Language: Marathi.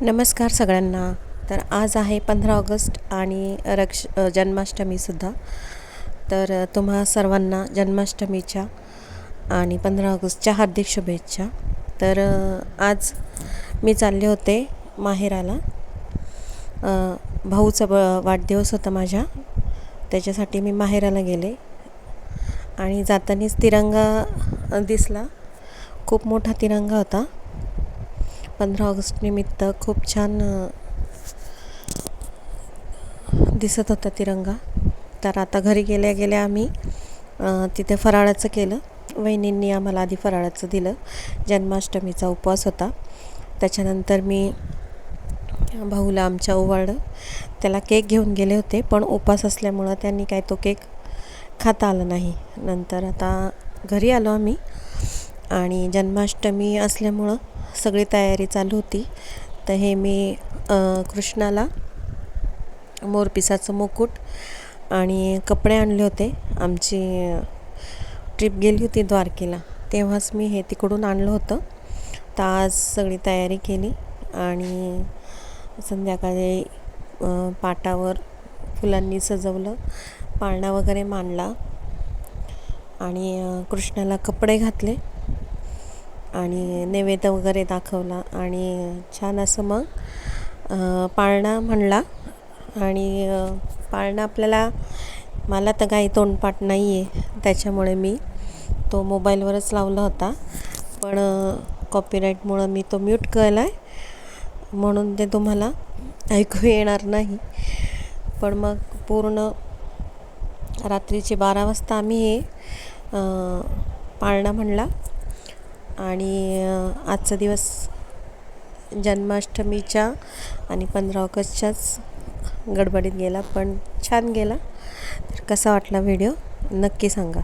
नमस्कार सगळ्यांना. तर आज आहे 15 ऑगस्ट आणि जन्माष्टमीसुद्धा. तर तुम्हा सर्वांना जन्माष्टमीच्या आणि 15 ऑगस्टच्या हार्दिक शुभेच्छा. तर आज मी चालले होते माहेराला. भाऊचा वाढदिवस होता माझ्या, त्याच्यासाठी मी माहेराला गेले आणि जातानाच तिरंगा दिसला. खूप मोठा तिरंगा होता. 15 ऑगस्ट निमित्त खूप छान दिसत होता तिरंगा. तर आता घरी गेल्या गेल्या आम्ही तिथे फराळाचं केलं. वहिनींनी आम्हाला आधी फराळाचं दिलं. जन्माष्टमीचा उपवास होता. त्याच्यानंतर मी भाऊला आमच्या ओवाळलं. त्याला केक घेऊन गेले होते, पण उपवास असल्यामुळं त्यांनी काय तो केक खाता आला नाही. नंतर आता घरी आलो आम्ही आणि जन्माष्टमी असल्यामुळं सगळी तयारी चालू होती. तर हे मी कृष्णाला मोरपिसाचं मुकुट आणि कपडे आणले होते. आमची ट्रिप गेली होती द्वारकेला, तेव्हाच मी हे तिकडून आणलं होतं. तर आज सगळी तयारी केली आणि संध्याकाळी पाटावर फुलांनी सजवलं, पाळणा वगैरे मांडला आणि कृष्णाला कपडे घातले आणि नैवेद्य वगैरे दाखवला आणि छान असं मग पाळणा म्हणला. आणि पाळणा मला तर काही तोंडपाठ नाही आहे, त्याच्यामुळे मी तो मोबाईलवरच लावला होता. पण कॉपीराईटमुळं मी तो म्यूट केला आहे, म्हणून ते तुम्हाला ऐकू येणार नाही. पण मग पूर्ण रात्रीचे 12 वाजता आम्ही हे पाळणा म्हणला आणि आजचा दिवस जन्माष्टमीच्या आणि 15 ऑगस्टच्याच गडबडीत गेला, पण छान गेला. तर कसा वाटला व्हिडिओ नक्की सांगा.